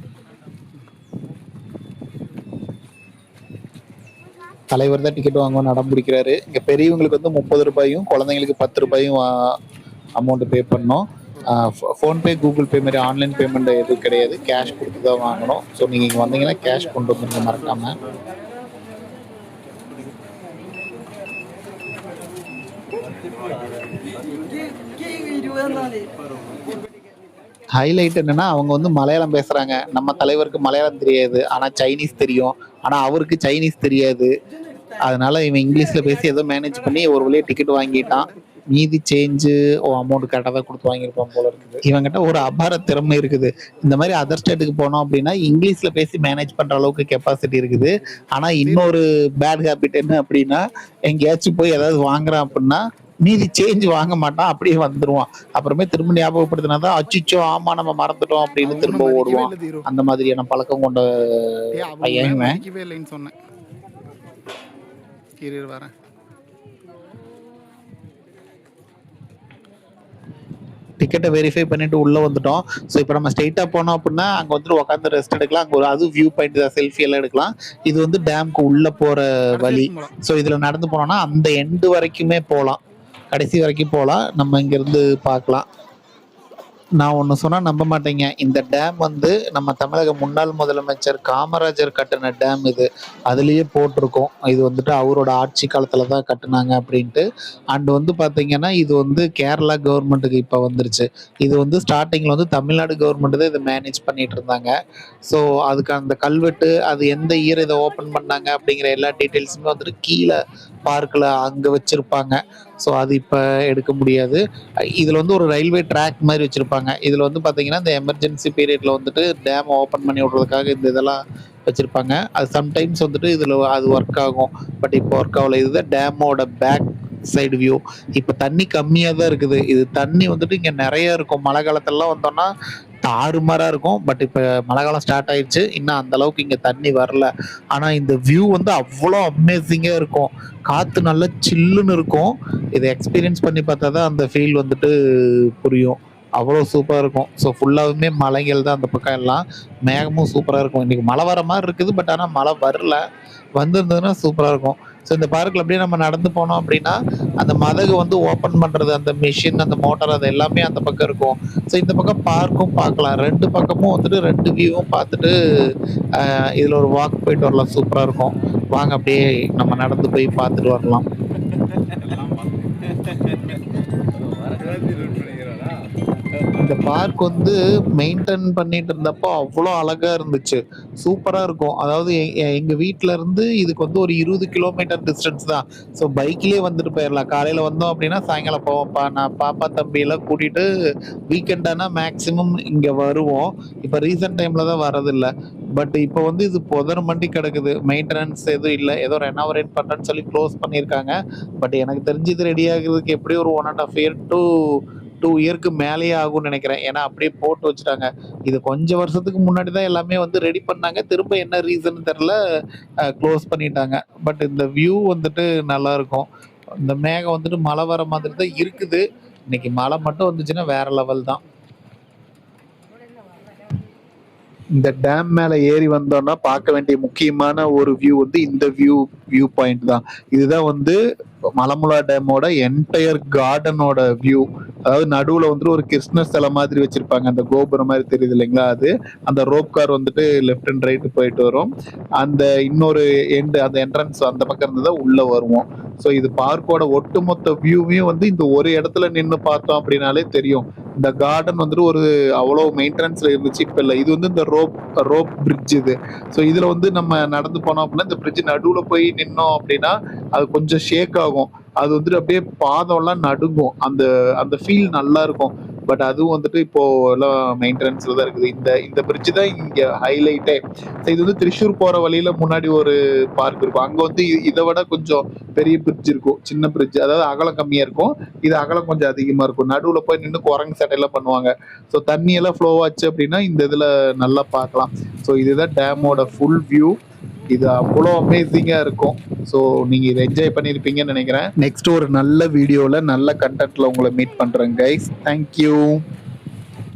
தலைவர் தான் டிக்கெட் வாங்குவோம் அடம் பிடிக்கிறாரு. இங்கே பெரியவங்களுக்கு வந்து 30 ரூபாயும் குழந்தைங்களுக்கு 10 ரூபாயும் அமௌண்ட் பே பண்ணோம். ஃபோன்பே, கூகுள் பே மாதிரி ஆன்லைன் பேமெண்ட் எதுவும் கிடையாது. கேஷ் கொடுத்து தான் வாங்கணும். ஸோ நீங்கள் இங்கே வந்தீங்கன்னா கேஷ் கொண்டு வந்துருங்க மறக்காம. ஹைலைட் என்னன்னா அவங்க வந்து மலையாளம் பேசுறாங்க. நம்ம தலைவருக்கு மலையாளம் தெரியாது. ஆனா சைனீஸ் தெரியும். ஆனா அவருக்கு சைனீஸ் தெரியாது. அதனால இவன் இங்கிலீஷ்ல பேசி ஏதோ மேனேஜ் பண்ணி ஒரு வழியா டிக்கெட் வாங்கிட்டான். மீதி சேஞ்சு அமௌண்ட் கரெக்டாக தான் கொடுத்து வாங்கியிருப்பான் போல இருக்குது. இவங்கிட்ட ஒரு அபார திறமை இருக்குது. இந்த மாதிரி அதர் ஸ்டேட்டுக்கு போனோம் அப்படின்னா இங்கிலீஷ்ல பேசி மேனேஜ் பண்ற அளவுக்கு கெப்பாசிட்டி இருக்குது. ஆனா இன்னொரு பேட் ஹேபிட் என்ன அப்படின்னா, எங்கேயாச்சும் போய் ஏதாவது வாங்குறான் அப்படின்னா மீதி சேஞ்ச் வாங்க மாட்டான், அப்படியே வந்துருவான். அப்புறமே திரும்ப ஞாபகப்படுத்தினாதான் அச்சிச்சோ ஆமா நம்ம மறந்துட்டோம் அப்படின்னு திரும்ப ஓடுவான். அந்த மாதிரியான பழக்கம் கொண்ட பையன் இவன். சொன்னேன் வரேன். டிக்கெட்டை வெரிஃபை பண்ணிட்டு உள்ள வந்துட்டோம். ஸோ இப்போ நம்ம ஸ்ட்ரெயிட்டா போனோம் அப்படின்னா அங்க வந்துட்டு உட்காந்து ரெஸ்ட் எடுக்கலாம். அங்க ஒரு அது வியூ பாயிண்ட் தான், செல்ஃபி எல்லாம் எடுக்கலாம். இது வந்து டேம்க்கு உள்ள போற வழி. ஸோ இதுல நடந்து போனோம்னா அந்த எண்டு வரைக்குமே போகலாம், கடைசி வரைக்கும் போகலாம். நம்ம இங்க இருந்து பார்க்கலாம். நான் ஒன்று சொன்னா நம்ப மாட்டேங்க, இந்த டேம் வந்து நம்ம தமிழக முன்னாள் முதலமைச்சர் காமராஜர் கட்டின டேம் இது. அதுலேயே போட்டிருக்கோம் இது வந்துட்டு அவரோட ஆட்சி காலத்துல தான் கட்டினாங்க அப்படின்ட்டு. அண்ட் வந்து பார்த்தீங்கன்னா இது வந்து கேரளா கவர்மெண்ட்டுக்கு இப்போ வந்துருச்சு. இது வந்து ஸ்டார்டிங்கில் வந்து தமிழ்நாடு கவர்மெண்ட் தான் இதை மேனேஜ் பண்ணிட்டு இருந்தாங்க. ஸோ அதுக்கு அந்த கல்வெட்டு அது எந்த இயர் இதை ஓப்பன் பண்ணாங்க அப்படிங்கிற எல்லா டீட்டெயில்ஸுமே வந்துட்டு கீழே பார்க்கில் அங்கே வச்சுருப்பாங்க. ஸோ அது இப்போ எடுக்க முடியாது. இதில் வந்து ஒரு ரயில்வே ட்ராக் மாதிரி வச்சுருப்பாங்க. இதில் வந்து பார்த்தீங்கன்னா இந்த எமர்ஜென்சி பீரியடில் வந்துட்டு டேம் ஓப்பன் பண்ணி விட்றதுக்காக இந்த இதெல்லாம் வச்சுருப்பாங்க. அது சம்டைம்ஸ் வந்துட்டு இதில் அது ஒர்க் ஆகும், பட் இப்போ ஒர்க் ஆகலை. இதுதான் டேமோட பேக் சைடு வியூ. இப்போ தண்ணி கம்மியாக தான் இருக்குது. இது தண்ணி வந்துட்டு இங்கே நிறைய இருக்கும். மழை காலத்திலலாம் வந்தோம்னா தாறுமாறா இருக்கும். பட் இப்போ மழை காலம் ஸ்டார்ட் ஆயிடுச்சு, இன்னும் அந்த அளவுக்கு இங்கே தண்ணி வரல. ஆனால் இந்த வியூ வந்து அவ்வளோ அமேசிங்காக இருக்கும். காற்று நல்லா சில்லுன்னு இருக்கும். இதை எக்ஸ்பீரியன்ஸ் பண்ணி பார்த்தா தான் அந்த ஃபீல் வந்துட்டு புரியும். அவ்வளோ சூப்பராக இருக்கும். ஸோ ஃபுல்லாகவுமே மலைகள் தான் அந்த பக்கம் எல்லாம். மேகமும் சூப்பராக இருக்கும். இன்னைக்கு மழை வர மாதிரி இருக்குது, பட் ஆனால் மழை வரல. வந்திருந்ததுன்னா சூப்பராக இருக்கும். ஸோ இந்த பார்க்கில் அப்படியே நம்ம நடந்து போனோம் அப்படின்னா அந்த மதகு வந்து ஓப்பன் பண்ணுறது, அந்த மிஷின், அந்த மோட்டார், அது எல்லாமே அந்த பக்கம் இருக்கும். ஸோ இந்த பக்கம் பார்க்கும் பார்க்கலாம். ரெண்டு பக்கமும் வந்துட்டு ரெண்டு வியூவும் பார்த்துட்டு இதில் ஒரு வாக் போயிட்டு வரலாம். சூப்பராக இருக்கும். வாங்க அப்படியே நம்ம நடந்து போய் பார்த்துட்டு வரலாம். இந்த பார்க் வந்து மெயின்டைன் பண்ணிட்டு இருந்தப்போ அவ்வளோ அழகா இருந்துச்சு, சூப்பரா இருக்கும். அதாவது எங்க வீட்ல இருந்து இதுக்கு வந்து ஒரு 20 கிலோமீட்டர் டிஸ்டன்ஸ் தான். ஸோ பைக்லயே வந்துட்டு போயிடலாம். காலையில வந்தோம் அப்படின்னா சாயங்காலம் போவோம்ப்பா. நான் பாப்பா தம்பி எல்லாம் கூட்டிட்டு வீக்கெண்டானா மேக்சிமம் இங்க வருவோம். இப்போ ரீசெண்ட் டைம்ல தான் வரதில்லை. பட் இப்போ வந்து இது புதர் மண்டி கிடக்குது. மெயின்டெனன்ஸ் எதுவும் இல்லை, ஏதோ ரெனோவேட் பண்றேன்னு சொல்லி க்ளோஸ் பண்ணியிருக்காங்க. பட் எனக்கு தெரிஞ்சு இது ரெடி ஆகுறதுக்கு எப்படியும் ஒரு 1.5 இயர் to 2 இயருக்கு மேலேயே ஆகும்னு நினைக்கிறேன். ஏன்னா அப்படியே போட்டு வச்சுட்டாங்க. இது கொஞ்சம் வருஷத்துக்கு முன்னாடி தான் எல்லாமே வந்து ரெடி பண்ணாங்க. திரும்ப என்ன ரீசன் தெரியல, க்ளோஸ் பண்ணிட்டாங்க. பட் இந்த வியூ வந்துட்டு நல்லா இருக்கும். இந்த மேகம் வந்துட்டு மழை வர மாதிரி தான் இருக்குது. இன்னைக்கு மழை மட்டும் வந்துச்சுன்னா வேற லெவல் தான். இந்த டேம் மேல ஏறி வந்தோம்னா பார்க்க வேண்டிய முக்கியமான ஒரு வியூ வந்து இந்த வியூ பாயிண்ட் தான். இதுதான் வந்து மலமுலா டேமோட என்டையர் கார்டனோட வியூ. அதாவது நடுவுல வந்துட்டு ஒரு கிருஷ்ணர் சிலை மாதிரி வச்சிருப்பாங்க, அந்த கோபுரம் மாதிரி தெரியுது இல்லைங்களா, அது அந்த ரோப் கார் வந்துட்டு லெஃப்ட் அண்ட் ரைட் போயிட்டு வரும். அந்த இன்னொரு எண்டு, அந்த என்ட்ரன்ஸ் அந்த பக்கம் இருந்து தான் உள்ள வருவோம். ஸோ இது பார்க்கோட ஒட்டுமொத்த வியூவையும் வந்து இந்த ஒரு இடத்துல நின்று பார்த்தோம் அப்படின்னாலே தெரியும். இந்த கார்டன் வந்துட்டு ஒரு அவ்வளோ மெயின்டெனன்ஸ்ல இருந்துச்சு, இப்போ இல்லை. இது வந்து இந்த ரோப் பிரிட்ஜ் இது. ஸோ இதுல வந்து நம்ம நடந்து போனோம் அப்படின்னா இந்த பிரிட்ஜ் நடுவுல போய் நின்னோம் அப்படின்னா அது கொஞ்சம் ஷேக் ஆகும். அது வந்துட்டு அப்படியே பாதம்லாம் நடுங்கும். அந்த அந்த ஃபீல் நல்லா இருக்கும். பட் அதுவும் வந்துட்டு இப்போ எல்லாம் மெயின்டெனன்ஸ்ல தான் இருக்குது. இந்த பிரிட்ஜ் தான் இங்க ஹைலைட்டே. இது வந்து திரிஷூர் போற வழியில முன்னாடி ஒரு பார்க் இருக்கும். அங்க வந்து இதை விட கொஞ்சம் பெரிய பிரிட்ஜ் இருக்கும், சின்ன பிரிட்ஜ். அதாவது அகலம் கம்மியா இருக்கும், இது அகலம் கொஞ்சம் அதிகமா இருக்கும். நடுவுல போய் நின்று குரங்கு சட்டையெல்லாம் பண்ணுவாங்க. ஸோ தண்ணி எல்லாம் ஃப்ளோ ஆச்சு அப்படின்னா இந்த இதுல நல்லா பார்க்கலாம். ஸோ இதுதான் டேமோட ஃபுல் வியூ. இது அவ்வளோ அமேசிங்கா இருக்கும். ஸோ நீங்க இதை என்ஜாய் பண்ணியிருப்பீங்கன்னு நினைக்கிறேன். நெக்ஸ்ட் ஒரு நல்ல வீடியோல நல்ல கண்டென்ட்ல உங்களை மீட் பண்றேன் கைஸ். தேங்க்யூ.